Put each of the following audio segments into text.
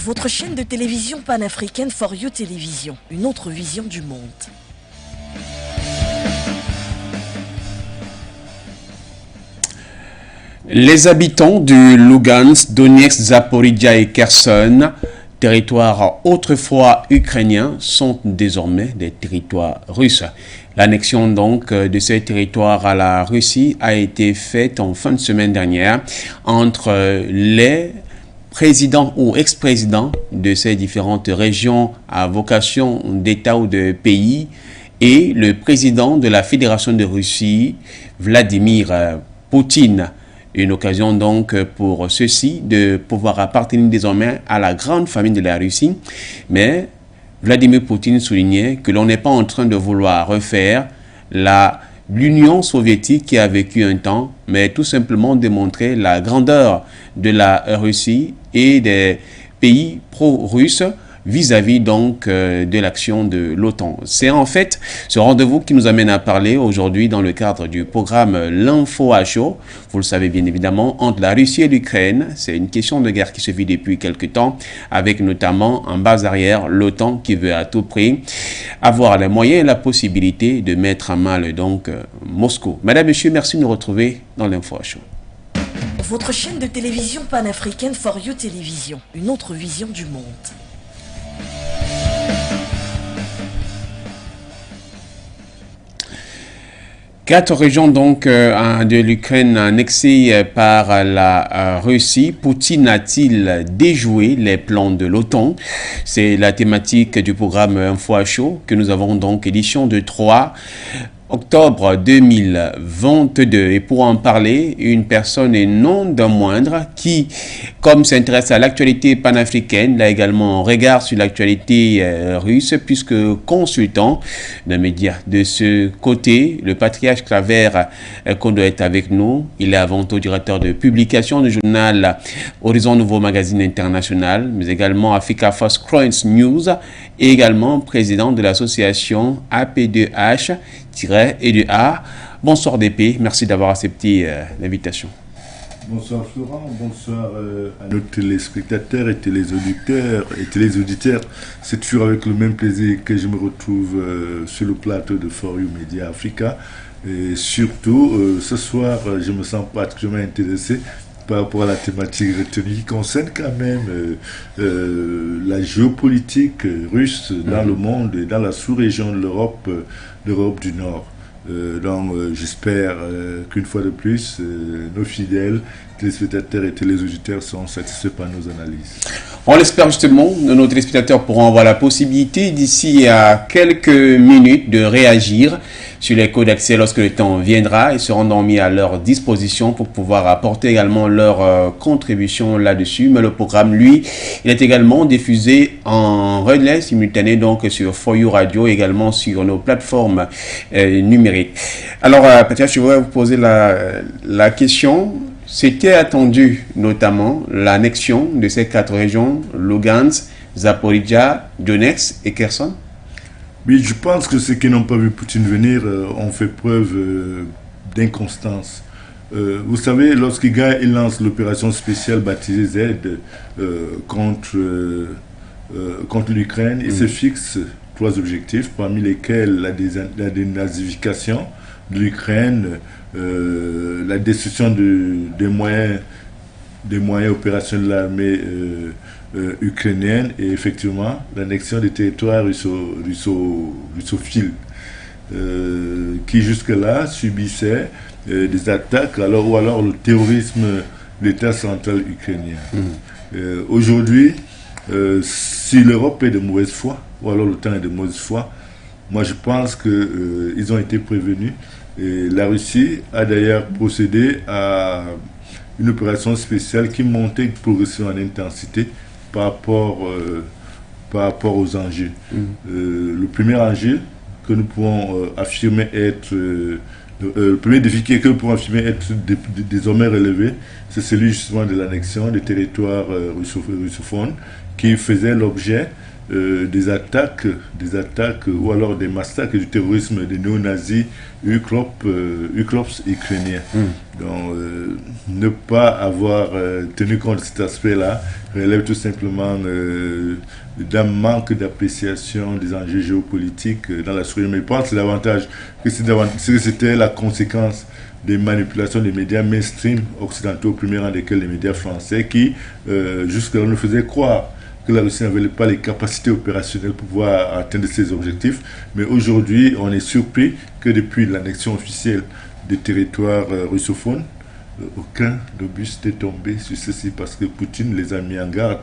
Votre chaîne de télévision panafricaine For You Télévision, une autre vision du monde. Les habitants de Lugansk, Donetsk, Zaporizhzhia et Kherson, territoires autrefois ukrainiens, sont désormais des territoires russes. L'annexion donc de ces territoires à la Russie a été faite en fin de semaine dernière entre les présidents ou ex-présidents de ces différentes régions à vocation d'État ou de pays et le président de la Fédération de Russie, Vladimir Poutine. Une occasion donc pour ceux-ci de pouvoir appartenir désormais à la grande famille de la Russie. Mais Vladimir Poutine soulignait que l'on n'est pas en train de vouloir refaire l'Union soviétique qui a vécu un temps, mais tout simplement démontrer la grandeur de la Russie et des pays pro-russes vis-à-vis donc de l'action de l'OTAN. C'est en fait ce rendez-vous qui nous amène à parler aujourd'hui dans le cadre du programme L'Info à chaud. Vous le savez bien évidemment, entre la Russie et l'Ukraine, c'est une question de guerre qui se vit depuis quelque temps, avec notamment en base arrière l'OTAN qui veut à tout prix avoir les moyens et la possibilité de mettre à mal donc Moscou. Madame, Monsieur, merci de nous retrouver dans l'Info à chaud. Votre chaîne de télévision panafricaine For You Télévision, une autre vision du monde. Quatre régions donc de l'Ukraine annexées par la Russie. Poutine a-t-il déjoué les plans de l'OTAN? C'est la thématique du programme Info à chaud que nous avons donc édition de 3 octobre 2022. Et pour en parler, une personne et non d'un moindre qui, comme s'intéresse à l'actualité panafricaine, a également un regard sur l'actualité russe, puisque consultant d'un média de ce côté, le patriarche Claver Kondo est avec nous. Il est avant tout directeur de publication du journal Horizon Nouveau Magazine International, mais également Africa First Current News, et également président de l'association AP2H-EDA. Bonsoir DP, merci d'avoir accepté l'invitation. Bonsoir Florent, bonsoir à nos téléspectateurs et téléauditeurs. C'est toujours avec le même plaisir que je me retrouve sur le plateau de For You Media Africa. Et surtout, ce soir, je me sens particulièrement intéressé par rapport à la thématique retenue qui concerne quand même la géopolitique russe dans le monde et dans la sous-région de l'Europe du Nord. Donc j'espère qu'une fois de plus, nos fidèles téléspectateurs et téléauditeurs seront satisfaits par nos analyses. On l'espère justement, nos téléspectateurs pourront avoir la possibilité d'ici à quelques minutes de réagir sur les codes d'accès lorsque le temps viendra et seront mis à leur disposition pour pouvoir apporter également leur contribution là-dessus. Mais le programme, lui, il est également diffusé en relais simultané donc sur For You Radio, également sur nos plateformes numériques. Alors, peut-être je voudrais vous poser la question. C'était attendu notamment l'annexion de ces quatre régions, Lugansk, Zaporizhzhia, Donetsk et Kherson? Oui, je pense que ceux qui n'ont pas vu Poutine venir ont fait preuve d'inconstance. Vous savez, lorsqu'il gagne, il lance l'opération spéciale baptisée Z contre l'Ukraine. Il se fixe 3 objectifs, parmi lesquels la dénazification de l'Ukraine, la destruction des moyens opérationnels de l'armée ukrainienne et effectivement l'annexion des territoires russophiles qui jusque-là subissaient des attaques ou alors le terrorisme de l'État central ukrainien. Aujourd'hui, si l'Europe est de mauvaise foi ou alors l'OTAN est de mauvaise foi, moi je pense qu'ils ont été prévenus. Et la Russie a d'ailleurs procédé à une opération spéciale qui montait progressivement en intensité par rapport aux enjeux. Le premier enjeu que nous pouvons affirmer être, le premier défi que nous pouvons affirmer être désormais relevé, c'est celui justement de l'annexion des territoires russophones qui faisait l'objet des attaques ou alors des massacres du terrorisme des néo-nazis UCLOPS ukrainiens. Donc, ne pas avoir tenu compte de cet aspect-là relève tout simplement d'un manque d'appréciation des enjeux géopolitiques dans la sous-région. Mais je pense davantage que c'était la conséquence des manipulations des médias mainstream occidentaux, au premier rang desquels les médias français, qui jusque-là nous faisaient croire que la Russie n'avait pas les capacités opérationnelles pour pouvoir atteindre ses objectifs. Mais aujourd'hui, on est surpris que depuis l'annexion officielle des territoires russophones, aucun obus n'est tombé sur ceci parce que Poutine les a mis en garde.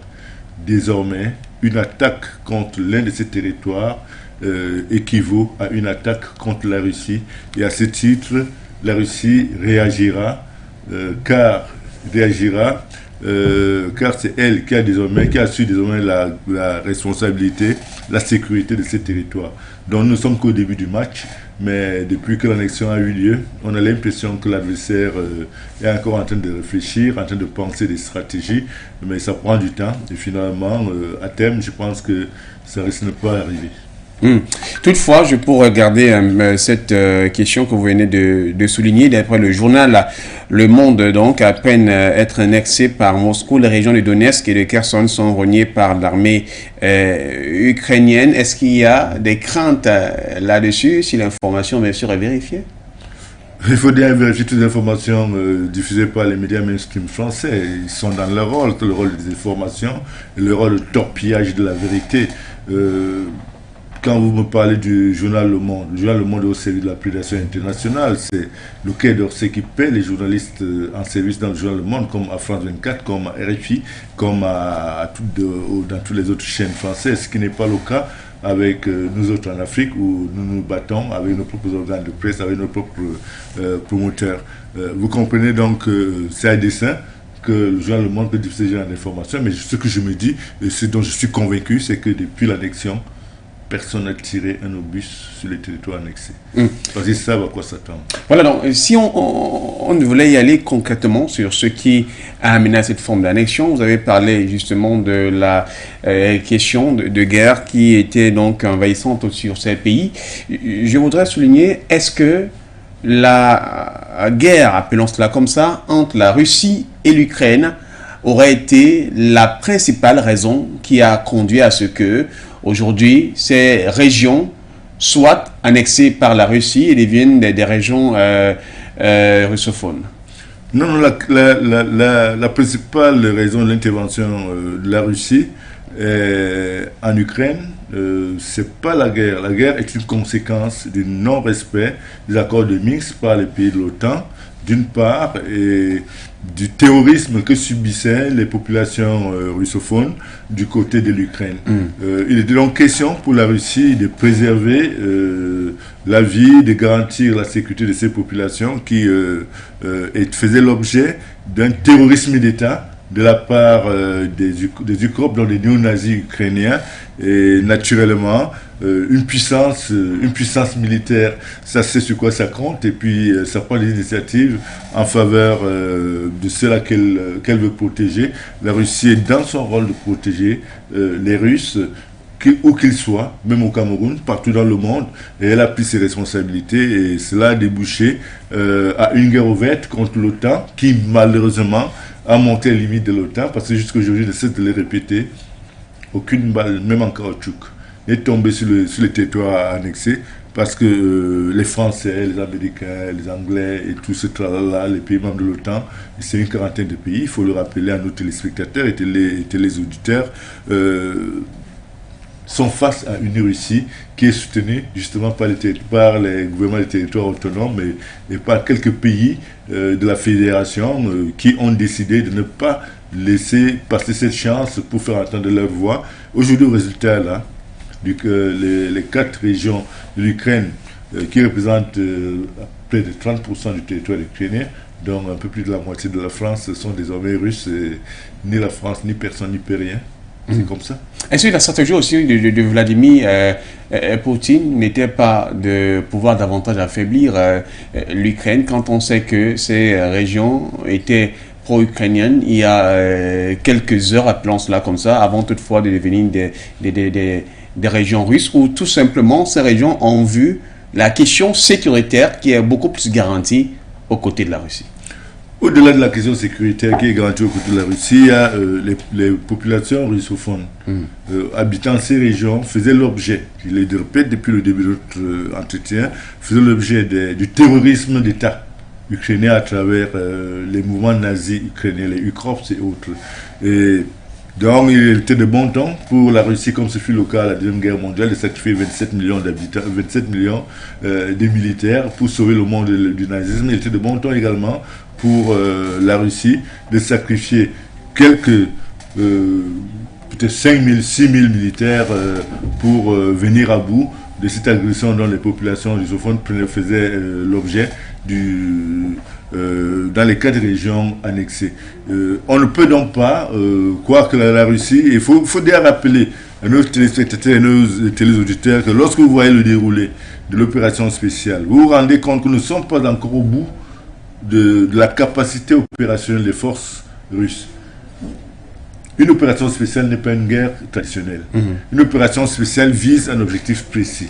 Désormais, une attaque contre l'un de ces territoires équivaut à une attaque contre la Russie. Et à ce titre, la Russie réagira, car c'est elle qui a su désormais la responsabilité, la sécurité de ces territoires. Donc nous ne sommes qu'au début du match, mais depuis que l'annexion a eu lieu, on a l'impression que l'adversaire est encore en train de réfléchir, en train de penser des stratégies, mais ça prend du temps. Et finalement, à terme, je pense que ça risque de ne pas arriver. Toutefois, je pourrais regarder cette question que vous venez de souligner. D'après le journal Le Monde, donc, à peine être annexé par Moscou, les régions de Donetsk et de Kherson sont rognées par l'armée ukrainienne. Est-ce qu'il y a des craintes là-dessus, si l'information, bien sûr, est vérifiée? Il faut bien vérifier toutes les informations diffusées par les médias mainstream français. Ils sont dans leur rôle des informations et le rôle de torpillage de la vérité. Quand vous me parlez du journal Le Monde est au service de la prédation internationale. C'est le Quai d'Orsay qui paie les journalistes en service dans le journal Le Monde, comme à France 24, comme à RFI, comme dans toutes les autres chaînes françaises, ce qui n'est pas le cas avec nous autres en Afrique, où nous nous battons avec nos propres organes de presse, avec nos propres promoteurs. Vous comprenez donc c'est à dessein que le journal Le Monde peut diffuser ce genre d'informations, mais ce que je me dis, et ce dont je suis convaincu, c'est que depuis l'annexion, personne n'a tiré un obus sur les territoires annexés. Parce qu'ils savent à quoi s'attendre. Voilà, donc si on voulait y aller concrètement sur ce qui a amené à cette forme d'annexion, vous avez parlé justement de la question de guerre qui était donc envahissante sur ces pays. Je voudrais souligner, est-ce que la guerre, appelons cela comme ça, entre la Russie et l'Ukraine aurait été la principale raison qui a conduit à ce que aujourd'hui, ces régions soient annexées par la Russie et deviennent des régions russophones? Non, la principale raison de l'intervention de la Russie en Ukraine, c'est pas la guerre. La guerre est une conséquence du non-respect des accords de Minsk par les pays de l'OTAN, d'une part, et du terrorisme que subissaient les populations russophones du côté de l'Ukraine. Il était donc question pour la Russie de préserver la vie, de garantir la sécurité de ces populations qui faisaient l'objet d'un terrorisme d'État de la part des UCROP, donc des néo-nazis ukrainiens, et naturellement une puissance militaire, ça sait sur quoi ça compte, et puis ça prend des initiatives en faveur de ceux-là qu'elle veut protéger. La Russie est dans son rôle de protéger les Russes, où qu'ils soient, même au Cameroun, partout dans le monde, et elle a pris ses responsabilités, et cela a débouché à une guerre ouverte contre l'OTAN, qui malheureusement a monté les limites de l'OTAN, parce que jusqu'à aujourd'hui, je cesse de les répéter, aucune balle, même en caoutchouc, n'est tombée sur les territoires annexés, parce que les Français, les Américains, les Anglais et tout ce tralala, les pays membres de l'OTAN, c'est une quarantaine de pays, il faut le rappeler à nos téléspectateurs et les auditeurs, sont face à une Russie qui est soutenue justement par les gouvernements des territoires autonomes et par quelques pays de la fédération qui ont décidé de ne pas laisser passer cette chance pour faire entendre leur voix. Aujourd'hui, au résultat, là, les 4 régions de l'Ukraine qui représentent près de 30% du territoire ukrainien, donc un peu plus de la moitié de la France, sont désormais russes. Ni la France, ni personne, ni peut rien. C'est comme ça. Est-ce que la stratégie aussi de Vladimir Poutine n'était pas de pouvoir davantage affaiblir l'Ukraine quand on sait que ces régions étaient pro-ukrainiennes il y a quelques heures, appelons cela comme ça, avant toutefois de devenir des régions russes, où tout simplement ces régions ont vu la question sécuritaire qui est beaucoup plus garantie aux côtés de la Russie. Au-delà de la question sécuritaire qui est garantie aux côtés de la Russie, il y a les populations russophones habitant ces régions faisaient l'objet, je le répète depuis le début de notre entretien, faisaient l'objet du terrorisme d'État ukrainien à travers les mouvements nazis ukrainiens, les Ukrops et autres. Et donc il était de bon temps pour la Russie, comme ce fut le cas à la Deuxième Guerre mondiale, de sacrifier 27 millions d'habitants, 27 millions de militaires pour sauver le monde du nazisme. Il était de bon temps également pour la Russie de sacrifier quelques, peut-être 5 000, 6 000 militaires pour venir à bout de cette agression dont les populations russophones faisaient l'objet dans les 4 régions annexées. On ne peut donc pas croire que la Russie, il faut déjà rappeler à nos téléspectateurs et nos téléauditeurs que lorsque vous voyez le déroulé de l'opération spéciale, vous vous rendez compte que nous ne sommes pas encore au bout de la capacité opérationnelle des forces russes. Une opération spéciale n'est pas une guerre traditionnelle. Une opération spéciale vise un objectif précis.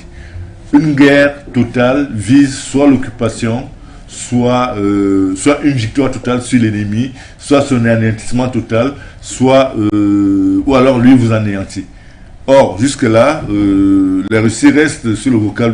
Une guerre totale vise soit l'occupation, soit une victoire totale sur l'ennemi, soit son anéantissement total, soit ou alors lui vous anéantit. Or, jusque-là, la Russie reste sur le vocal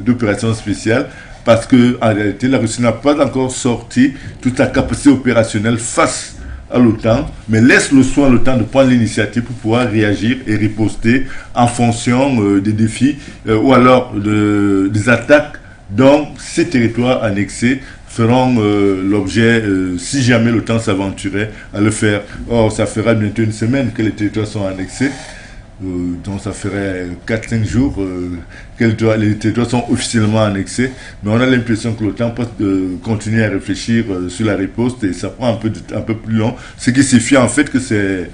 d'opération spéciale, parce qu'en réalité, la Russie n'a pas encore sorti toute sa capacité opérationnelle face à l'OTAN, mais laisse le soin à l'OTAN de prendre l'initiative pour pouvoir réagir et riposter en fonction des défis ou alors des attaques dont ces territoires annexés feront l'objet, si jamais l'OTAN s'aventurait à le faire. Or, ça fera bientôt une semaine que les territoires sont annexés. Donc ça ferait 4-5 jours que les territoires sont officiellement annexés, mais on a l'impression que l'OTAN peut continuer à réfléchir sur la riposte et ça prend un peu plus long, ce qui signifie en fait que c'est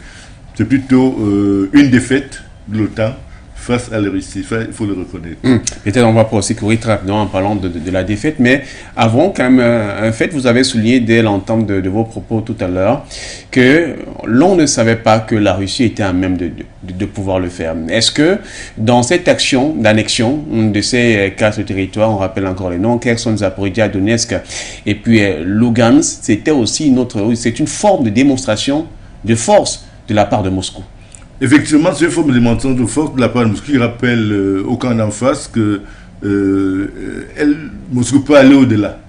plutôt une défaite de l'OTAN face à la Russie, il faut le reconnaître. Peut-être on va pas aussi courir très rapidement en parlant de la défaite, mais avant quand même un fait, vous avez souligné dès l'entente de vos propos tout à l'heure que l'on ne savait pas que la Russie était à même de pouvoir le faire. Est-ce que dans cette action d'annexion de ces 4 territoires, on rappelle encore les noms, Kherson, Zaporizhzhia, Donetsk et puis Lugansk, c'était aussi c'est une forme de démonstration de force de la part de Moscou? Effectivement, c'est une forme de démonstration de force de la part de Moscou qui rappelle au camp d'en face que Moscou peut aller au-delà.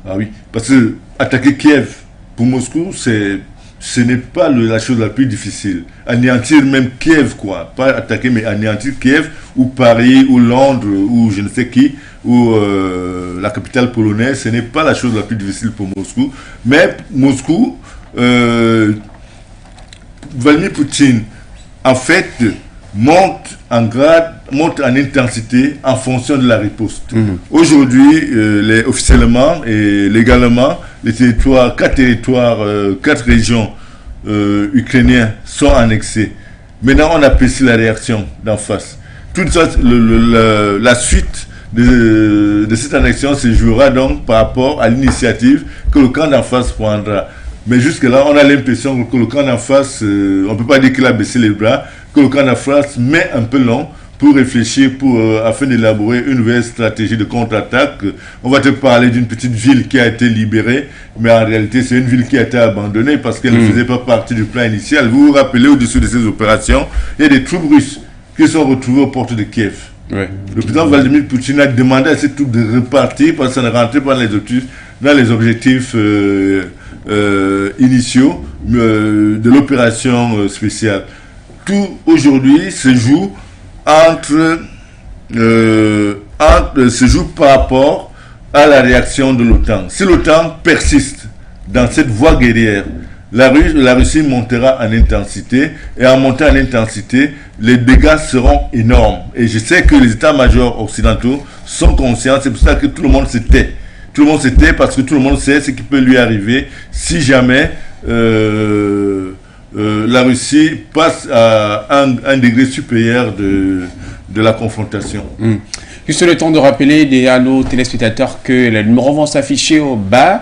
Ah oui, parce que attaquer Kiev pour Moscou, ce n'est pas la chose la plus difficile. Anéantir même Kiev, quoi. Pas attaquer, mais anéantir Kiev, ou Paris, ou Londres, ou je ne sais qui, ou la capitale polonaise, ce n'est pas la chose la plus difficile pour Moscou. Mais Moscou, Vladimir Poutine, en fait, monte en grade, monte en intensité en fonction de la riposte. Aujourd'hui, officiellement et légalement, les territoires, 4 régions ukrainiennes sont annexées. Maintenant, on apprécie la réaction d'en face. Toute ça, la suite de cette annexion se jouera donc par rapport à l'initiative que le camp d'en face prendra. Mais jusque-là, on a l'impression que le camp d'en face, on ne peut pas dire qu'il a baissé les bras, que le camp d'en face met un peu long pour réfléchir, afin d'élaborer une nouvelle stratégie de contre-attaque. On va te parler d'une petite ville qui a été libérée, mais en réalité, c'est une ville qui a été abandonnée parce qu'elle ne faisait pas partie du plan initial. Vous vous rappelez, au-dessus de ces opérations, il y a des troupes russes qui sont retrouvées aux portes de Kiev. Ouais. Le président Vladimir Poutine a demandé à ces troupes de repartir parce que ça ne rentrait pas dans les objectifs initiaux de l'opération spéciale. Tout aujourd'hui se joue se joue par rapport à la réaction de l'OTAN. Si l'OTAN persiste dans cette voie guerrière, la Russie montera en intensité, et en montant en intensité, les dégâts seront énormes. Et je sais que les états-majors occidentaux sont conscients, c'est pour ça que tout le monde se tait. Tout le monde se tait parce que tout le monde sait ce qui peut lui arriver si jamais la Russie passe à un degré supérieur de la confrontation. Juste le temps de rappeler à nos téléspectateurs que les numéros vont s'afficher au bas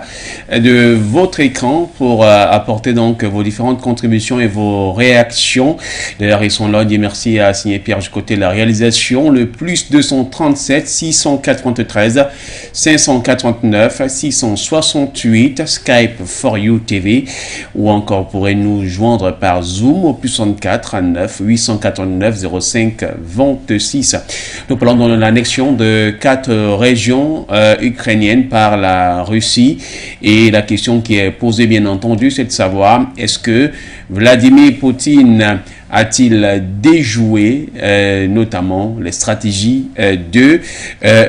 de votre écran pour apporter donc vos différentes contributions et vos réactions. D'ailleurs, ils sont là. Dieu merci à signer Pierre du côté de la réalisation. Le plus 237 693 549 668 Skype for You TV, ou encore pourrez nous joindre par Zoom au plus 64 9 889 05 26. Nous parlons dans l'annexion de 4 régions ukrainiennes par la Russie, et la question qui est posée bien entendu, c'est de savoir est-ce que Vladimir Poutine a-t-il déjoué notamment les stratégies de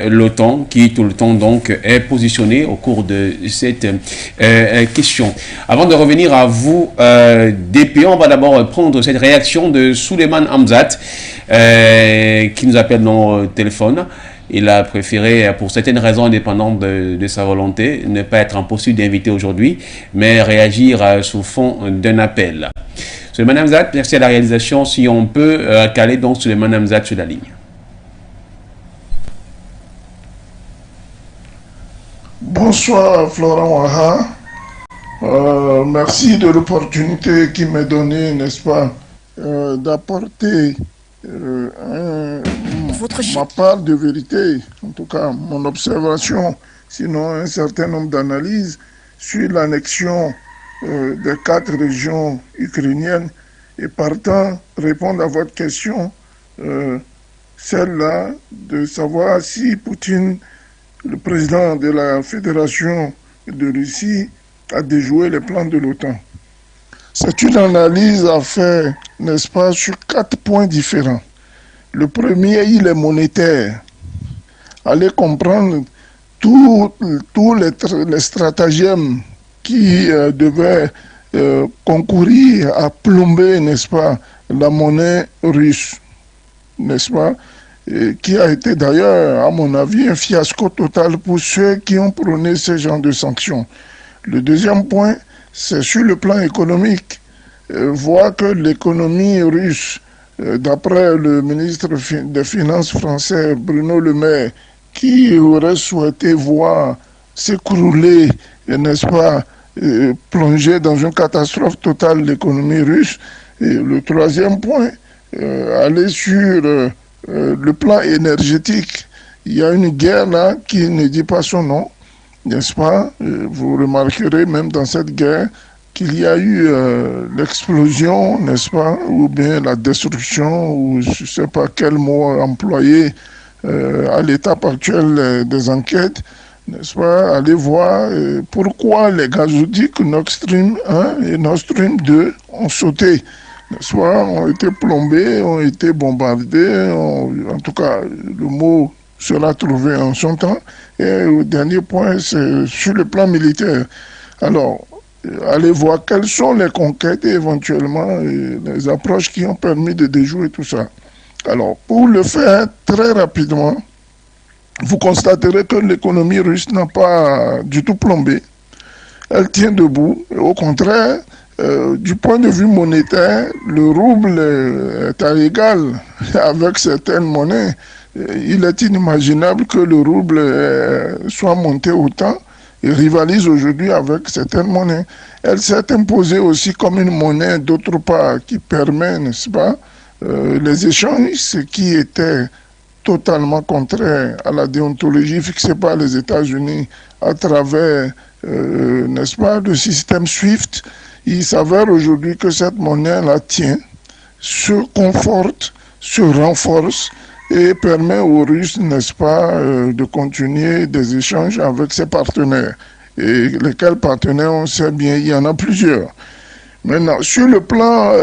l'OTAN, qui tout le temps donc est positionnée au cours de cette question. Avant de revenir à vous, DP, on va d'abord prendre cette réaction de Suleiman Hamzat qui nous appelle dans le téléphone. Il a préféré, pour certaines raisons indépendantes de sa volonté, ne pas être en posture d'inviter aujourd'hui, mais réagir sous fond d'un appel. Suleiman Hamzat, merci à la réalisation. Si on peut caler donc Suleiman Hamzat sur la ligne. Bonsoir Florent Waha. Merci de l'opportunité qui m'est donnée, n'est-ce pas, d'apporter ma part de vérité, en tout cas mon observation, sinon un certain nombre d'analyses sur l'annexion des 4 régions ukrainiennes, et partant répondre à votre question, celle-là de savoir si Poutine, le président de la Fédération de Russie, a déjoué les plans de l'OTAN. C'est une analyse à faire, n'est-ce pas, sur 4 points différents. Le premier, il est monétaire. Allez comprendre tous les stratagèmes qui devaient concourir à plomber, n'est-ce pas, la monnaie russe, n'est-ce pas, et qui a été d'ailleurs, à mon avis, un fiasco total pour ceux qui ont prôné ce genre de sanctions. Le deuxième point, c'est sur le plan économique. Voir que l'économie russe, d'après le ministre des Finances français, Bruno Le Maire, qui aurait souhaité voir s'écrouler, n'est-ce pas, plonger dans une catastrophe totale l'économie russe. Et le troisième point, aller sur le plan énergétique. Il y a une guerre là qui ne dit pas son nom, n'est-ce pas? Vous remarquerez même dans cette guerre qu'il y a eu l'explosion, n'est-ce pas, ou bien la destruction, ou je ne sais pas quel mot employer à l'étape actuelle des enquêtes, n'est-ce pas, allez voir pourquoi les gazoducs Nord Stream 1 et Nord Stream 2 ont sauté, n'est-ce pas, ont été plombés, ont été bombardés, en tout cas, le mot sera trouvé en son temps. Et au dernier point, c'est sur le plan militaire. Alors, allez voir quelles sont les conquêtes et éventuellement les approches qui ont permis de déjouer tout ça. Alors, pour le faire très rapidement, vous constaterez que l'économie russe n'a pas du tout plombé. Elle tient debout. Et au contraire, du point de vue monétaire, le rouble est à égal avec certaines monnaies. Il est inimaginable que le rouble soit monté autant et rivalise aujourd'hui avec certaines monnaies. Elle s'est imposée aussi comme une monnaie d'autre part qui permet, n'est-ce pas, les échanges, ce qui était totalement contraire à la déontologie fixée par les États-Unis à travers, n'est-ce pas, le système SWIFT. Il s'avère aujourd'hui que cette monnaie-là tient, se conforte, se renforce et permet aux Russes, n'est-ce pas, de continuer des échanges avec ses partenaires. Et lesquels partenaires, on sait bien, il y en a plusieurs. Maintenant, sur le plan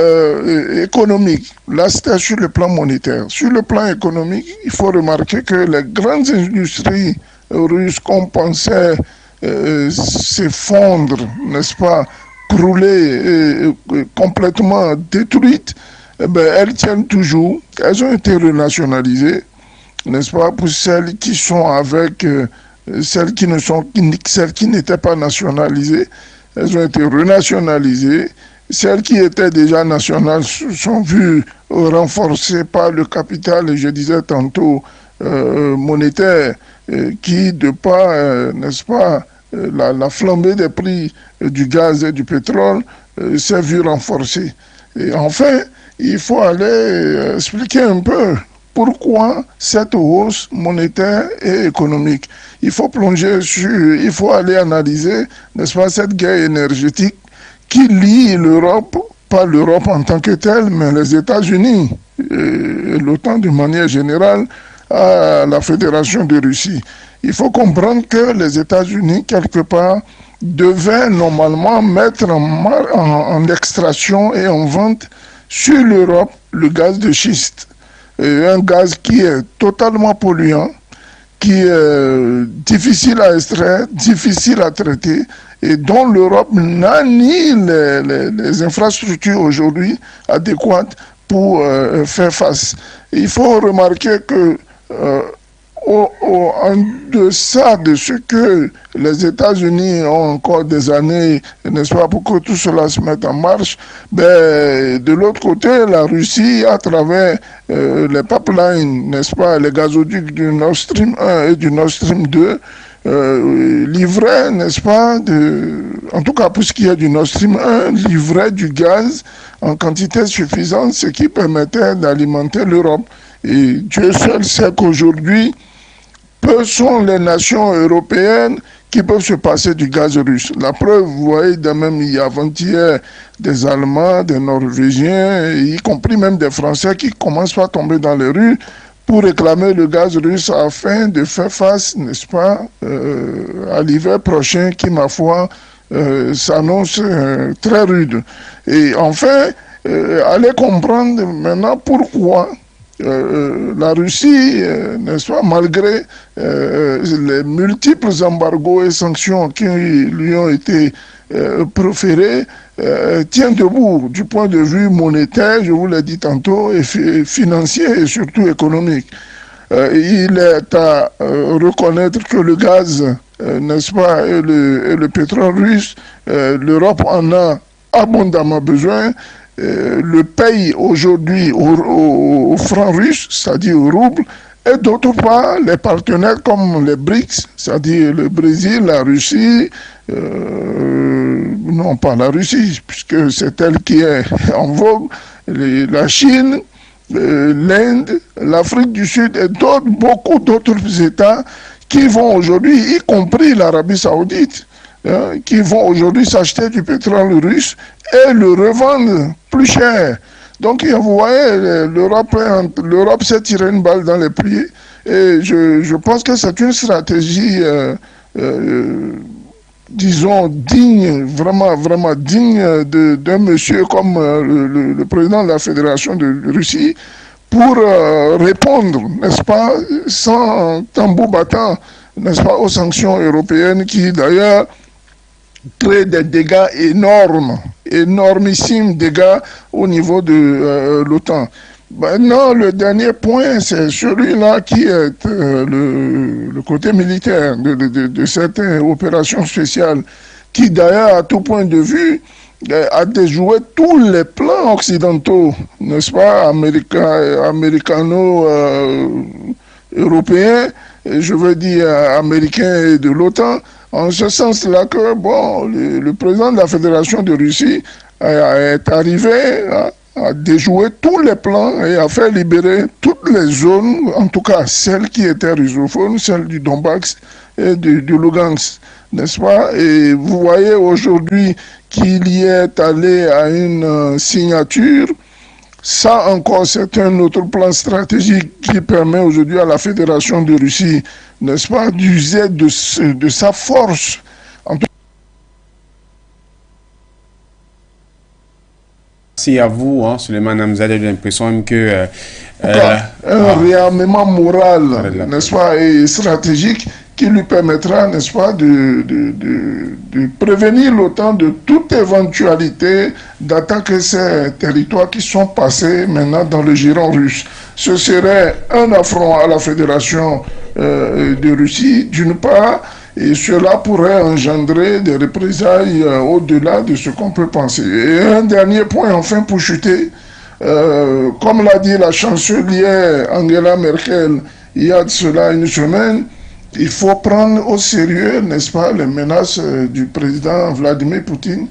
économique, là c'était sur le plan monétaire. Sur le plan économique, il faut remarquer que les grandes industries russes qu'on pensait s'effondrer, n'est-ce pas, crouler, complètement détruites, eh ben, elles tiennent toujours. Elles ont été renationalisées, n'est-ce pas, pour celles qui sont avec celles qui n'étaient pas nationalisées. Elles ont été renationalisées. Celles qui étaient déjà nationales sont vues renforcées par le capital, et je disais tantôt, monétaire qui, de par, n'est-ce pas, la flambée des prix du gaz et du pétrole s'est vue renforcée. Et enfin, il faut aller expliquer un peu pourquoi cette hausse monétaire et économique. Il faut plonger il faut aller analyser, n'est-ce pas, cette guerre énergétique qui lie l'Europe, pas l'Europe en tant que telle, mais les États-Unis et l'OTAN de manière générale à la Fédération de Russie. Il faut comprendre que les États-Unis, quelque part, devaient normalement mettre en extraction et en vente sur l'Europe le gaz de schiste. Un gaz qui est totalement polluant, qui est difficile à extraire, difficile à traiter, et dont l'Europe n'a ni les infrastructures aujourd'hui adéquates pour faire face. Il faut remarquer que en deçà de ce que les États-Unis ont encore des années, n'est-ce pas, pour que tout cela se mette en marche, ben, de l'autre côté, la Russie, à travers les pipelines, n'est-ce pas, les gazoducs du Nord Stream 1 et du Nord Stream 2, livrait, n'est-ce pas, en tout cas pour ce qui est du Nord Stream 1, livrait du gaz en quantité suffisante, ce qui permettait d'alimenter l'Europe. Et Dieu seul sait qu'aujourd'hui, peu sont les nations européennes qui peuvent se passer du gaz russe. La preuve, vous voyez, même il y a avant-hier des Allemands, des Norvégiens, y compris même des Français qui commencent à tomber dans les rues pour réclamer le gaz russe afin de faire face, n'est-ce pas, à l'hiver prochain qui, ma foi, s'annonce très rude. Et enfin, allez comprendre maintenant pourquoi la Russie, n'est-ce pas, malgré les multiples embargos et sanctions qui lui ont été proférés, tient debout du point de vue monétaire, je vous l'ai dit tantôt, et financier et surtout économique. Il est à reconnaître que le gaz, n'est-ce pas, et le pétrole russe, l'Europe en a abondamment besoin. Le paye aujourd'hui au franc russe, c'est-à-dire au rouble, et d'autre part, les partenaires comme les BRICS, c'est-à-dire le Brésil, la Russie, non pas la Russie, puisque c'est elle qui est en vogue, la Chine, l'Inde, l'Afrique du Sud et beaucoup d'autres États qui vont aujourd'hui, y compris l'Arabie Saoudite, qui vont aujourd'hui s'acheter du pétrole russe et le revendre plus cher. Donc, vous voyez, l'Europe s'est tiré une balle dans les pieds et je pense que c'est une stratégie, disons, digne, vraiment digne d'un monsieur comme le président de la Fédération de Russie pour répondre, n'est-ce pas, sans tambour battant, n'est-ce pas, aux sanctions européennes qui, d'ailleurs, créent des dégâts énormissimes dégâts au niveau de l'OTAN. Maintenant, le dernier point, c'est celui-là qui est le côté militaire de cette opération spéciale, qui d'ailleurs, à tout point de vue, a déjoué tous les plans occidentaux, n'est-ce pas, américano-européens, je veux dire américains et de l'OTAN, en ce sens-là que, bon, le président de la Fédération de Russie est arrivé à déjouer tous les plans et à faire libérer toutes les zones, en tout cas celles qui étaient russophones, celles du Donbass et du Lugansk, n'est-ce pas? Et vous voyez aujourd'hui qu'il y est allé à une signature. Ça encore, c'est un autre plan stratégique qui permet aujourd'hui à la Fédération de Russie, n'est-ce pas, d'user de sa force. Merci à vous, Souleymane Hamzadeh, j'ai l'impression que... un réarmement moral, n'est-ce pas, et stratégique qui lui permettra, n'est-ce pas, de prévenir l'OTAN de toute éventualité d'attaquer ces territoires qui sont passés maintenant dans le giron russe. Ce serait un affront à la Fédération de Russie, d'une part, et cela pourrait engendrer des représailles au-delà de ce qu'on peut penser. Et un dernier point, enfin, pour chuter, comme l'a dit la chancelière Angela Merkel il y a de cela une semaine, il faut prendre au sérieux, n'est-ce pas, les menaces du président Vladimir Poutine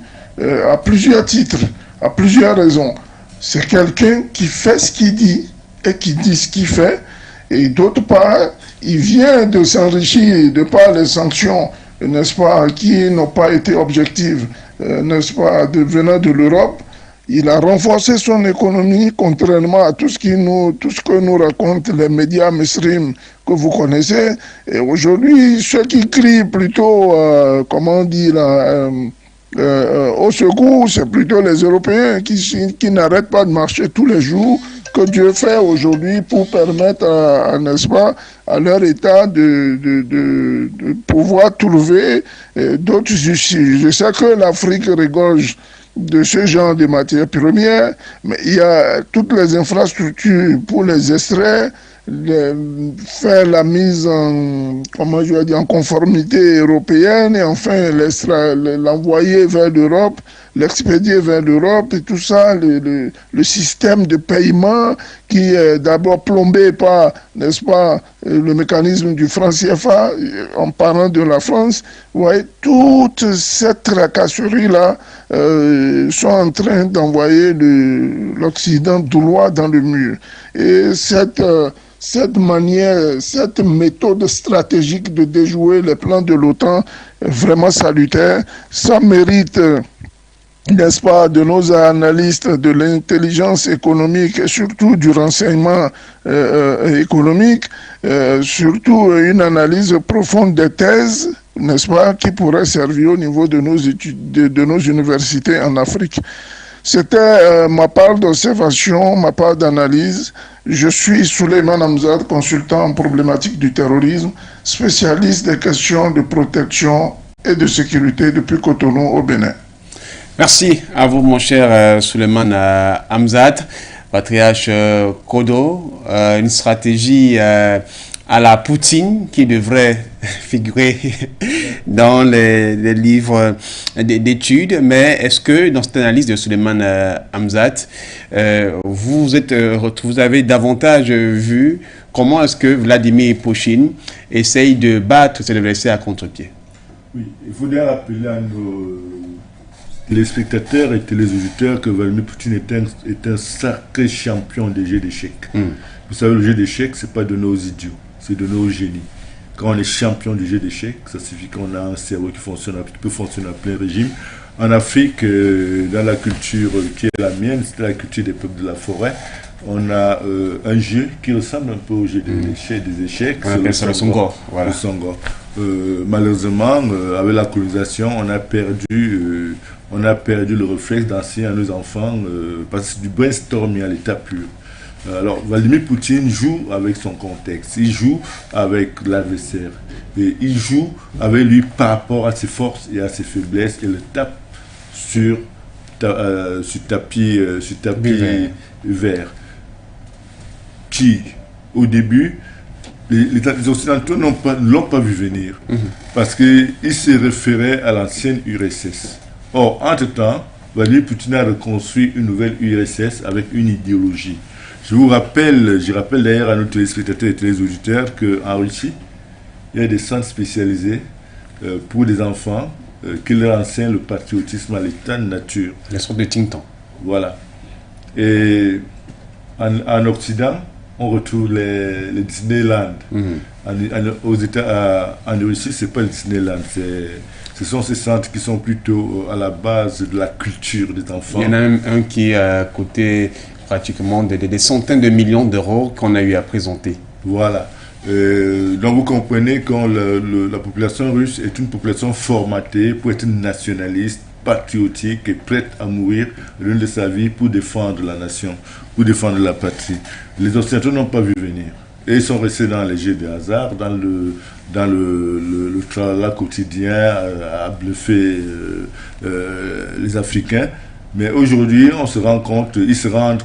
à plusieurs titres, à plusieurs raisons. C'est quelqu'un qui fait ce qu'il dit et qui dit ce qu'il fait. Et d'autre part, il vient de s'enrichir de par les sanctions, n'est-ce pas, qui n'ont pas été objectives, n'est-ce pas, venant de l'Europe. Il a renforcé son économie, contrairement à tout ce que nous racontent les médias mainstream que vous connaissez. Et aujourd'hui, ceux qui crient plutôt, comment on dit là, au secours, c'est plutôt les Européens qui n'arrêtent pas de marcher tous les jours, que Dieu fait aujourd'hui pour permettre, n'est-ce pas, à leur État de pouvoir trouver d'autres issues. Je sais que l'Afrique regorge de ce genre de matières premières, mais il y a toutes les infrastructures pour les extraire, faire la mise en, comment je vais dire, en conformité européenne et enfin l'envoyer vers l'Europe, l'expédier vers l'Europe et tout ça, le système de paiement qui est d'abord plombé par, n'est-ce pas, le mécanisme du franc CFA, en parlant de la France. Vous voyez, toute cette tracasserie-là sont en train d'envoyer l'Occident droit dans le mur. Et cette manière, cette méthode stratégique de déjouer les plans de l'OTAN est vraiment salutaire. Ça mérite, n'est-ce pas, de nos analystes de l'intelligence économique et surtout du renseignement économique, surtout une analyse profonde des thèses, n'est-ce pas, qui pourrait servir au niveau de nos études, de nos universités en Afrique. C'était ma part d'observation, ma part d'analyse. Je suis Souleymane Hamzat, consultant en problématique du terrorisme, spécialiste des questions de protection et de sécurité depuis Cotonou au Bénin. Merci à vous, mon cher Souleymane Hamzat, patriarche Kodo, une stratégie à la Poutine qui devrait figurer dans les livres d'études. Mais est-ce que dans cette analyse de Souleymane Hamzat, vous avez davantage vu comment est-ce que Vladimir Poutine essaye de battre ses adversaires à contre-pied? Oui, il faudrait rappeler à nos téléspectateurs et téléauditeurs que Vladimir Poutine est un sacré champion des jeux d'échecs. Vous savez, le jeu d'échecs, ce n'est pas de nos idiots, c'est de nos génies. Quand on est champion du jeu d'échecs, ça signifie qu'on a un cerveau qui peut fonctionner à plein régime. En Afrique, dans la culture qui est la mienne, c'est la culture des peuples de la forêt, on a un jeu qui ressemble un peu au jeu des échecs. On appelle ça le Songo. Voilà. Le Songo. Malheureusement, avec la colonisation, on a perdu le réflexe d'enseigner à nos enfants parce que c'est du brainstorming à l'état pur. Alors, Vladimir Poutine joue avec son contexte, il joue avec l'adversaire, et il joue avec lui par rapport à ses forces et à ses faiblesses, et le tape sur tapis vert. Qui, au début, les Occidentaux ne l'ont pas vu venir, parce qu'il se référait à l'ancienne URSS. Or, entre-temps, Vladimir Poutine a reconstruit une nouvelle URSS avec une idéologie. Je rappelle d'ailleurs à nos téléspectateurs et téléauditeurs qu'en Russie, il y a des centres spécialisés pour des enfants qui leur enseignent le patriotisme à l'état de nature. Les sortes de think tank. Voilà. Et en Occident, on retrouve les Disneyland. En Russie, ce n'est pas le Disneyland, ce sont ces centres qui sont plutôt à la base de la culture des enfants. Il y en a un qui a coûté pratiquement des centaines de millions d'euros qu'on a eu à présenter. Voilà. Donc vous comprenez que la population russe est une population formatée pour être nationaliste, patriotique et prête à mourir l'une de sa vie pour défendre la nation, pour défendre la patrie. Les Occidentaux n'ont pas vu venir. Et ils sont restés dans les jeux de hasard, dans le tralala quotidien à bluffer les Africains. Mais aujourd'hui, ils se rendent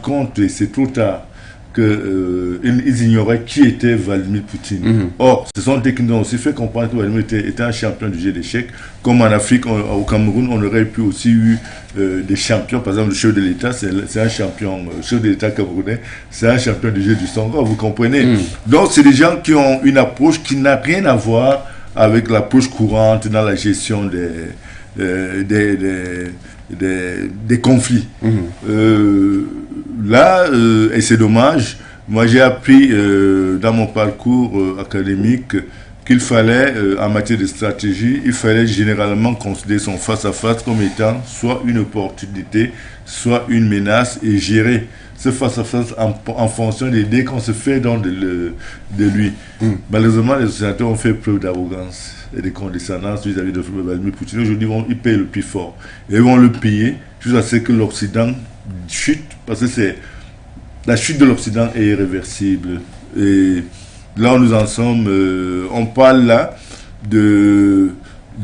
compte, et c'est trop tard, qu'ils ignoraient qui était Vladimir Poutine. Or, ce sont eux qui nous ont aussi fait comprendre que Vladimir était un champion du jeu d'échecs. Comme en Afrique, au Cameroun, on aurait pu aussi eu des champions. Par exemple, le chef de l'État, c'est un champion, le chef de l'État camerounais, c'est un champion du jeu du Songo, vous comprenez. Donc, c'est des gens qui ont une approche qui n'a rien à voir avec l'approche courante dans la gestion des conflits. Et c'est dommage, moi j'ai appris dans mon parcours académique qu'il fallait, en matière de stratégie, il fallait généralement considérer son face-à-face comme étant soit une opportunité, soit une menace, et gérer ce face-à-face en fonction des idées qu'on se fait de lui. Malheureusement, les occidentaux ont fait preuve d'arrogance et de condescendance vis-à-vis de Vladimir Poutine. Aujourd'hui, ils payent le prix fort. Et ils vont le payer jusqu'à ce que l'Occident chute, parce que la chute de l'Occident est irréversible. Et là où nous en sommes, on parle là de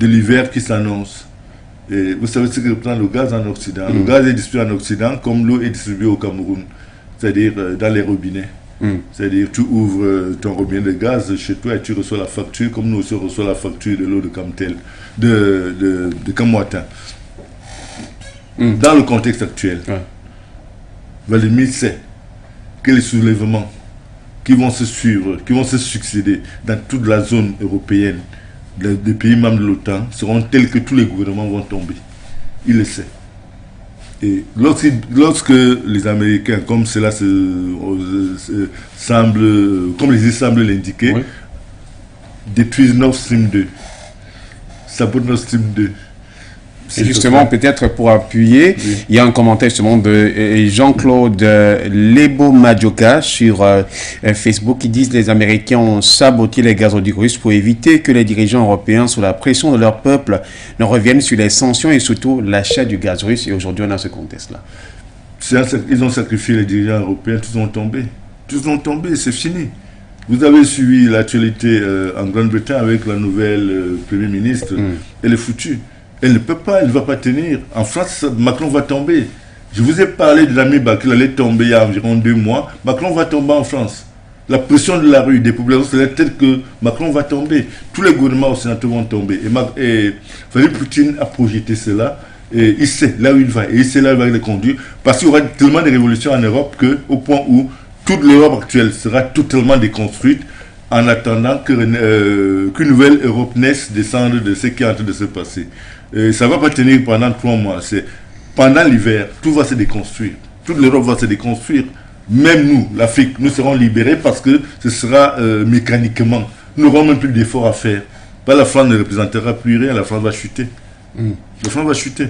l'hiver qui s'annonce. Et vous savez ce que représente le gaz en Occident. Le gaz est distribué en Occident comme l'eau est distribuée au Cameroun, c'est-à-dire dans les robinets. C'est-à-dire tu ouvres ton robinet de gaz chez toi et tu reçois la facture, comme nous aussi on reçoit la facture de l'eau de Camtel, de Camouatin. Dans le contexte actuel, Vladimir sait que les soulèvements qui vont se suivre, qui vont se succéder dans toute la zone européenne, des pays membres de l'OTAN, seront tels que tous les gouvernements vont tomber. Il le sait. Et lorsque les Américains, comme cela semble, comme les semblent l'indiquer, détruisent Nord Stream 2, sabotent Nord Stream 2. Et justement, peut-être pour appuyer, il y a un commentaire justement de Jean-Claude Lebo-Madjoka sur Facebook qui disent que les Américains ont saboté les gazoducs russes pour éviter que les dirigeants européens, sous la pression de leur peuple, ne reviennent sur les sanctions et surtout l'achat du gaz russe. Et aujourd'hui, on a ce contexte-là. Ils ont sacrifié les dirigeants européens, tous ont tombé. Tous ont tombé, c'est fini. Vous avez suivi l'actualité en Grande-Bretagne avec la nouvelle Premier ministre. Elle est foutue. Elle ne peut pas, elle ne va pas tenir. En France, Macron va tomber. Je vous ai parlé de l'ami qu'il allait tomber il y a environ 2 mois. Macron va tomber en France. La pression de la rue, des populations, c'est telle que Macron va tomber. Tous les gouvernements occidentaux vont tomber. Et Vladimir Poutine a projeté cela. Et il sait là où il va. Et il sait là où il va le conduire. Parce qu'il y aura tellement de révolutions en Europe qu'au point où toute l'Europe actuelle sera totalement déconstruite en attendant qu'une nouvelle Europe naisse, descende de ce qui est en train de se passer. Ça ne va pas tenir pendant 3 mois. Pendant l'hiver, tout va se déconstruire. Toute l'Europe va se déconstruire. Même nous, l'Afrique, nous serons libérés parce que ce sera mécaniquement. Nous n'aurons même plus d'efforts à faire. La France ne représentera plus rien, la France va chuter. La France va chuter.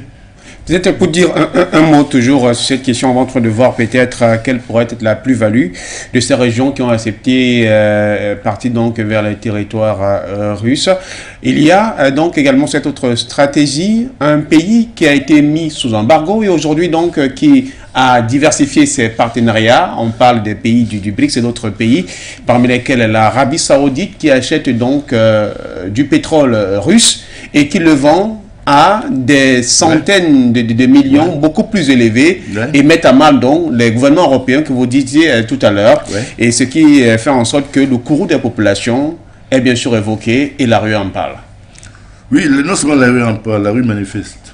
Peut-être pour dire un mot toujours sur cette question, avant de voir peut-être quelle pourrait être la plus-value de ces régions qui ont accepté partir donc vers les territoires russes. Il y a donc également cette autre stratégie, un pays qui a été mis sous embargo et aujourd'hui donc qui a diversifié ses partenariats. On parle des pays du BRICS et d'autres pays, parmi lesquels l'Arabie Saoudite qui achète donc du pétrole russe et qui le vend à des centaines de millions, beaucoup plus élevés, et mettent à mal donc les gouvernements européens que vous disiez tout à l'heure, et ce qui fait en sorte que le courroux des populations est bien sûr évoqué et la rue en parle. Oui, non seulement la rue en parle, la rue manifeste.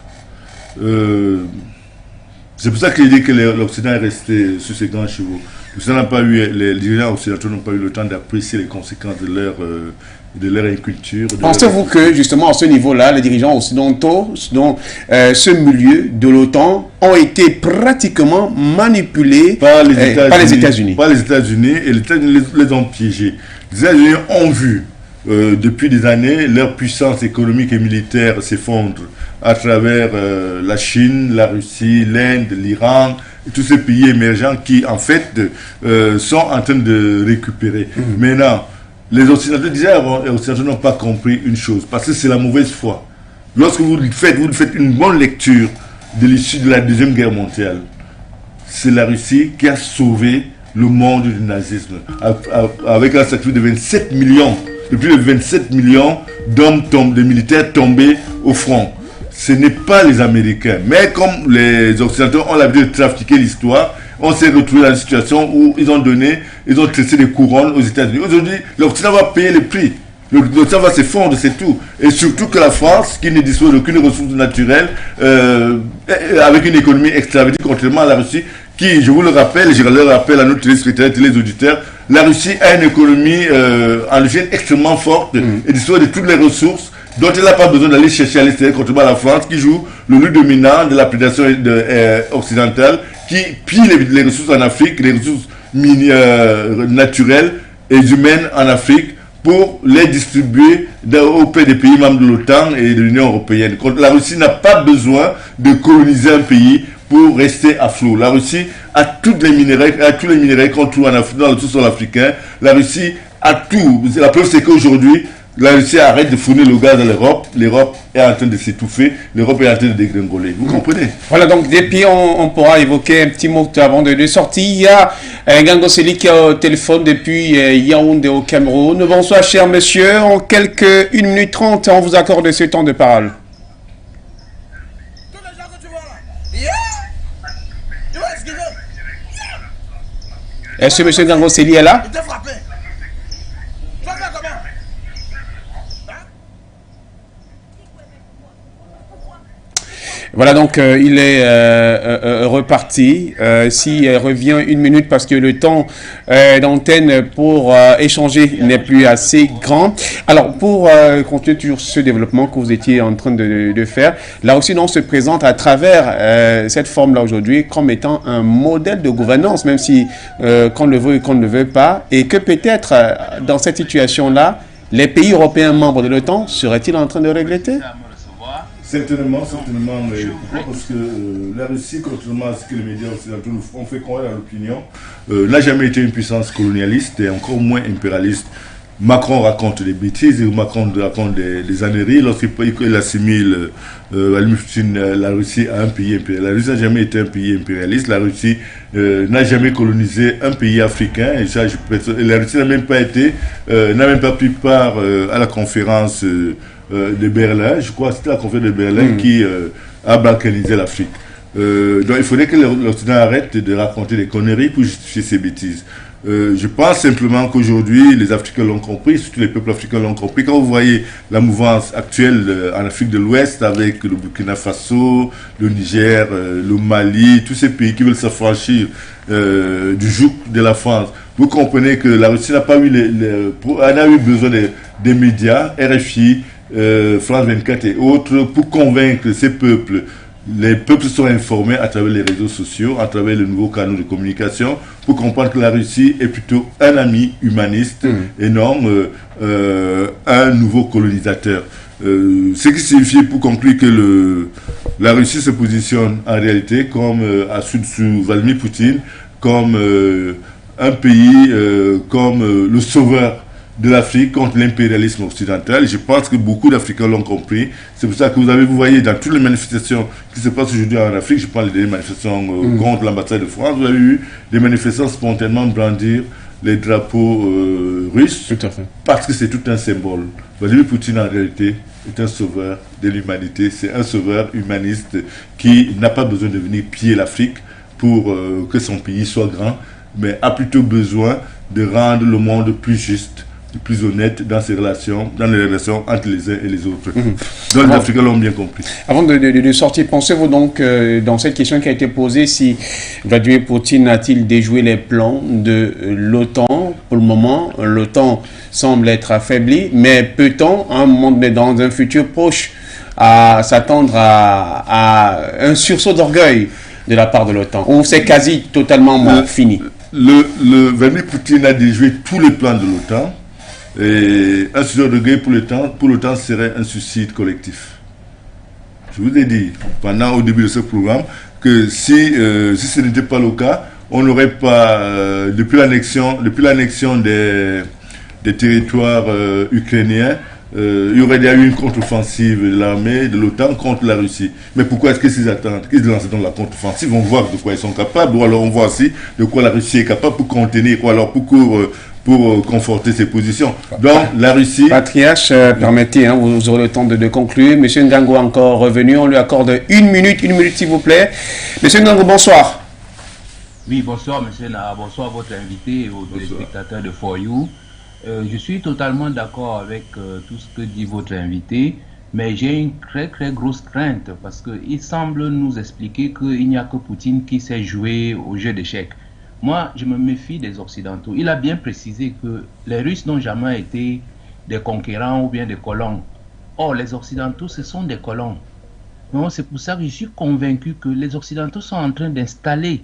C'est pour ça qu'il dit que l'Occident est resté sur ses grands chevaux. Les dirigeants occidentaux n'ont pas eu le temps d'apprécier les conséquences de leur inculture. Pensez-vous que, justement, à ce niveau-là, les dirigeants occidentaux, dans ce milieu de l'OTAN, ont été pratiquement manipulés par les États-Unis Par les États-Unis, et les États-Unis les ont piégés. Les États-Unis ont vu, depuis des années, leur puissance économique et militaire s'effondre à travers la Chine, la Russie, l'Inde, l'Iran, tous ces pays émergents qui, en fait, sont en train de récupérer. Maintenant, les Occidentaux n'ont pas compris une chose, parce que c'est la mauvaise foi. Lorsque vous faites une bonne lecture de l'issue de la Deuxième Guerre mondiale, c'est la Russie qui a sauvé le monde du nazisme, avec un sacrifice de 27 millions, de plus de 27 millions de militaires tombés au front. Ce n'est pas les Américains. Mais comme les Occidentaux ont l'habitude de trafiquer l'histoire, on s'est retrouvé dans une situation où ils ont tressé des couronnes aux États-Unis. Aujourd'hui, l'Occident va payer le prix. L'Occident va s'effondrer, c'est tout. Et surtout que la France, qui ne dispose d'aucune ressource naturelle, avec une économie extravertie, contrairement à la Russie, qui, je vous le rappelle, et je le rappelle à nos téléspectateurs et les auditeurs, la Russie a une économie endogène extrêmement forte et dispose de toutes les ressources dont elle n'a pas besoin d'aller chercher à l'extérieur, contrairement à la France, qui joue le rôle dominant de la prédation occidentale, qui pille les ressources en Afrique, les ressources naturelles et humaines en Afrique, pour les distribuer auprès des pays membres de l'OTAN et de l'Union européenne. La Russie n'a pas besoin de coloniser un pays pour rester à flot. La Russie a tous les minéraux qu'on trouve en Afrique, dans le sous-sol africain. La Russie a tout. La preuve, c'est qu'aujourd'hui, la Russie arrête de fournir le gaz à l'Europe. L'Europe est en train de s'étouffer. L'Europe est en train de dégringoler. Vous comprenez? Voilà, donc depuis, on pourra évoquer un petit mot avant de sortir. Il y a Ngango Seli qui est au téléphone depuis Yaoundé au Cameroun. Bonsoir, cher monsieur. En quelques 1 minute 30, on vous accorde ce temps de parole. Est-ce que monsieur Ngango Seli est là? Voilà, donc il est reparti. S'il revient 1 minute parce que le temps d'antenne pour échanger n'est plus assez grand. Alors, pour continuer toujours ce développement que vous étiez en train de faire, là aussi, on se présente à travers cette forme-là aujourd'hui comme étant un modèle de gouvernance, même si qu'on le veut et qu'on ne le veut pas, et que peut-être dans cette situation-là, les pays européens membres de l'OTAN seraient-ils en train de regretter? Certainement, mais pourquoi? Parce que la Russie, contrairement à ce que les médias occidentaux nous ont fait croire à l'opinion, n'a jamais été une puissance colonialiste et encore moins impérialiste. Macron raconte des bêtises, Macron raconte des âneries lorsqu'il assimile la Russie à un pays impérialiste. La Russie n'a jamais été un pays impérialiste, la Russie n'a jamais colonisé un pays africain, et ça, la Russie n'a même pas pris part à la conférence de Berlin, je crois que c'était la conférence de Berlin qui a balkanisé l'Afrique. Donc il faudrait que l'Occident arrête de raconter des conneries pour justifier ces bêtises. Je pense simplement qu'aujourd'hui, les Africains l'ont compris, surtout les peuples africains l'ont compris. Quand vous voyez la mouvance actuelle en Afrique de l'Ouest avec le Burkina Faso, le Niger, le Mali, tous ces pays qui veulent s'affranchir du joug de la France, vous comprenez que la Russie n'a pas eu elle a eu besoin des médias, RFI, France 24 et autres, pour convaincre ces peuples. Les peuples sont informés à travers les réseaux sociaux, à travers les nouveaux canaux de communication, pour comprendre que la Russie est plutôt un ami humaniste et non un nouveau colonisateur. Ce qui signifie, pour conclure, que la Russie se positionne en réalité comme sous Vladimir Poutine, comme un pays, comme le sauveur de l'Afrique contre l'impérialisme occidental. Je pense que beaucoup d'Africains l'ont compris. C'est pour ça que vous voyez dans toutes les manifestations qui se passent aujourd'hui en Afrique, je parle des manifestations contre l'ambassade de France, vous avez eu des manifestants spontanément brandir les drapeaux russes. Tout à fait. Parce que c'est tout un symbole. Vladimir Poutine, en réalité, est un sauveur de l'humanité. C'est un sauveur humaniste qui n'a pas besoin de venir piller l'Afrique pour que son pays soit grand, mais a plutôt besoin de rendre le monde plus juste, plus honnête dans ses relations, dans les relations entre les uns et les autres. Donc les Africains l'ont bien compris. Avant de sortir, pensez-vous donc, dans cette question qui a été posée, si Vladimir Poutine a-t-il déjoué les plans de l'OTAN? Pour le moment, l'OTAN semble être affaiblie, mais peut-on, dans un futur proche, s'attendre à un sursaut d'orgueil de la part de l'OTAN, ou c'est quasi totalement fini? Vladimir Poutine a déjoué tous les plans de l'OTAN. Et un suicide de guerre pour l'OTAN serait un suicide collectif. Je vous ai dit, au début de ce programme, que si ce n'était pas le cas, on n'aurait pas, depuis l'annexion des territoires ukrainiens, il y aurait déjà eu une contre-offensive de l'armée de l'OTAN contre la Russie. Mais pourquoi est-ce qu'ils attendent qu'ils lancent dans la contre-offensive? On voit de quoi ils sont capables, ou alors on voit aussi de quoi la Russie est capable pour contenir, ou alors pour conforter ses positions. Donc, la Russie... Patriarche, permettez, vous aurez le temps de conclure. Monsieur Ngango est encore revenu. On lui accorde 1 minute s'il vous plaît. Monsieur Ngango, bonsoir. Oui, bonsoir Monsieur Nara, bonsoir à votre invité et aux téléspectateurs de For You. Je suis totalement d'accord avec tout ce que dit votre invité, mais j'ai une très très grosse crainte parce qu'il semble nous expliquer qu'il n'y a que Poutine qui sait jouer au jeu d'échecs. Moi, je me méfie des Occidentaux. Il a bien précisé que les Russes n'ont jamais été des conquérants ou bien des colons. Or, les Occidentaux, ce sont des colons. Donc, c'est pour ça que je suis convaincu que les Occidentaux sont en train d'installer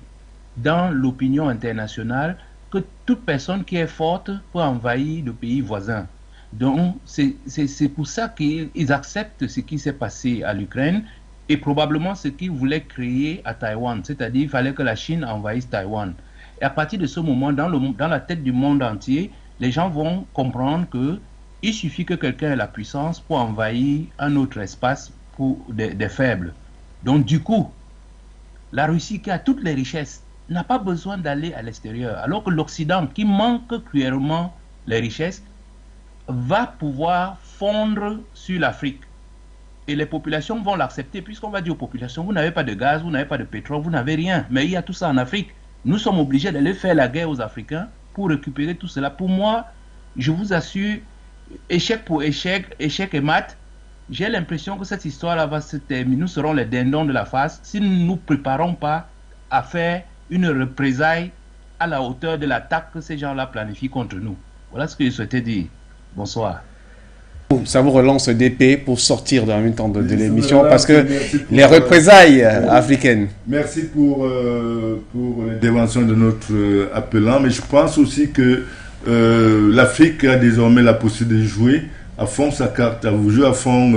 dans l'opinion internationale que toute personne qui est forte peut envahir le pays voisin. Donc, c'est pour ça qu'ils acceptent ce qui s'est passé à l'Ukraine et probablement ce qu'ils voulaient créer à Taïwan. C'est-à-dire qu'il fallait que la Chine envahisse Taïwan. Et à partir de ce moment, dans la tête du monde entier, les gens vont comprendre qu'il suffit que quelqu'un ait la puissance pour envahir un autre espace pour des faibles. Donc, du coup, la Russie qui a toutes les richesses n'a pas besoin d'aller à l'extérieur, alors que l'Occident, qui manque cruellement les richesses, va pouvoir fondre sur l'Afrique. Et les populations vont l'accepter, puisqu'on va dire aux populations, vous n'avez pas de gaz, vous n'avez pas de pétrole, vous n'avez rien, mais il y a tout ça en Afrique. Nous sommes obligés d'aller faire la guerre aux Africains pour récupérer tout cela. Pour moi, je vous assure, échec pour échec, échec et mat, j'ai l'impression que cette histoire-là va se terminer. Nous serons les dindons de la face si nous ne nous préparons pas à faire une représailles à la hauteur de l'attaque que ces gens-là planifient contre nous. Voilà ce que je souhaitais dire. Bonsoir. Ça vous relance d'épée pour sortir dans le même temps de l'émission parce que les représailles africaines. Merci pour l'intervention de notre appelant, mais je pense aussi que l'Afrique a désormais la possibilité de jouer à fond sa carte, à jouer à fond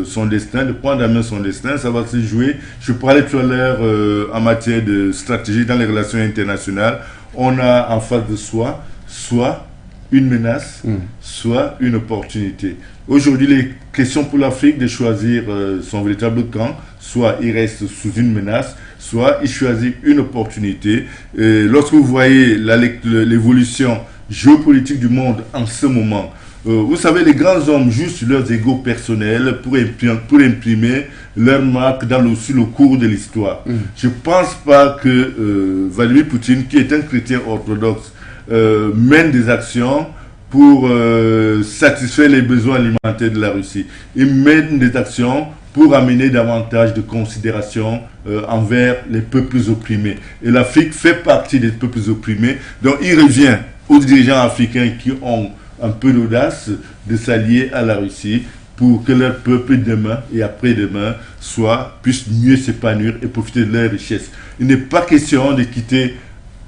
son destin, de prendre à main son destin. Ça va se jouer. Je parlais tout à l'heure en matière de stratégie dans les relations internationales. On a en face de soi soit une menace, soit une opportunité. Aujourd'hui, les questions pour l'Afrique de choisir son véritable camp, soit il reste sous une menace, soit il choisit une opportunité. Et lorsque vous voyez l'évolution géopolitique du monde en ce moment, vous savez, les grands hommes jouent sur leurs égos personnels pour imprimer leur marque sur le cours de l'histoire. Je ne pense pas que Vladimir Poutine, qui est un chrétien orthodoxe, mène des actions pour satisfaire les besoins alimentaires de la Russie. Il mène des actions pour amener davantage de considération envers les peuples opprimés. Et l'Afrique fait partie des peuples opprimés. Donc il revient aux dirigeants africains qui ont un peu d'audace de s'allier à la Russie pour que leur peuple demain et après-demain puissent mieux s'épanouir et profiter de leurs richesses. Il n'est pas question de quitter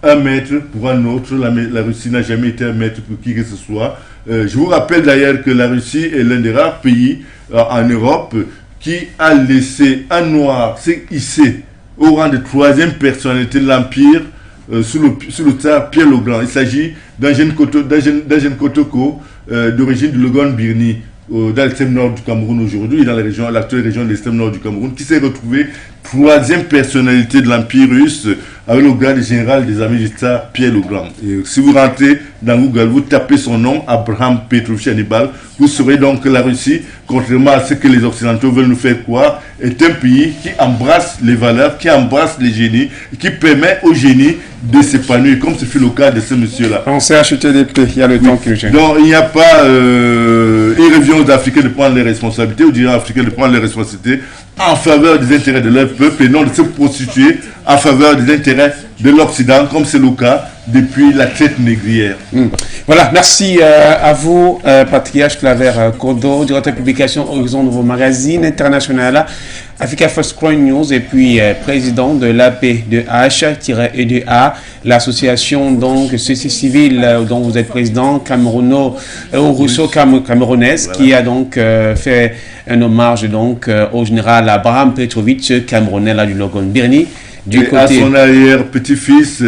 un maître pour un autre. La Russie n'a jamais été un maître pour qui que ce soit. Je vous rappelle d'ailleurs que la Russie est l'un des rares pays en Europe qui a laissé un noir s'hisser au rang de troisième personnalité de l'Empire sous le tsar Pierre le Grand. Il s'agit d'un jeune Kotoko d'origine de Logon-Birni, dans l'extrême nord du Cameroun aujourd'hui, dans l'actuelle région de l'extrême nord du Cameroun, qui s'est retrouvé troisième personnalité de l'Empire russe avec le grade général des armées du tsar Pierre le Grand. Et si vous rentrez dans Google, vous tapez son nom, Abraham Petrovich Hannibal, vous saurez donc que la Russie, contrairement à ce que les Occidentaux veulent nous faire croire, est un pays qui embrasse les valeurs, qui embrasse les génies, et qui permet aux génies de s'épanouir, comme ce fut le cas de ce monsieur-là. On s'est acheté des paix, il y a le temps qui nous gêne. Donc il n'y a pas... il revient aux Africains de prendre les responsabilités, aux dirigeants africains de prendre les responsabilités en faveur des intérêts de leur peuple et non de se prostituer en faveur des intérêts de l'Occident, comme c'est le cas depuis la traite négrière. Voilà, merci à vous, Patriarche Claver Kodo, directeur de publication Horizon Nouveau Magazine International, Africa First Crime News, et puis président de l'AP2H-E2A, l'association donc société civile dont vous êtes président, russo-camerounaise, qui a donc fait un hommage donc au général Abraham Petrovich, camerounais là, du Logon-Birni. Et à son arrière-petit-fils,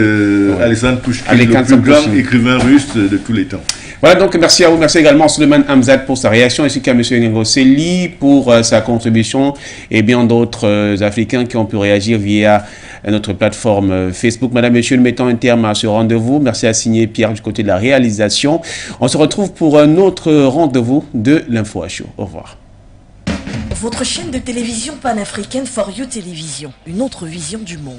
Alexandre Pouchkine, le plus grand écrivain russe de tous les temps. Voilà, donc merci à vous. Merci également à Suleiman Hamzat pour sa réaction, ainsi qu'à M. Ngoseli pour sa contribution, et bien d'autres Africains qui ont pu réagir via notre plateforme Facebook. Madame, Monsieur, nous mettons un terme à ce rendez-vous. Merci à signer Pierre du côté de la réalisation. On se retrouve pour un autre rendez-vous de l'Info Show. Au revoir. Votre chaîne de télévision panafricaine For You Télévision, une autre vision du monde.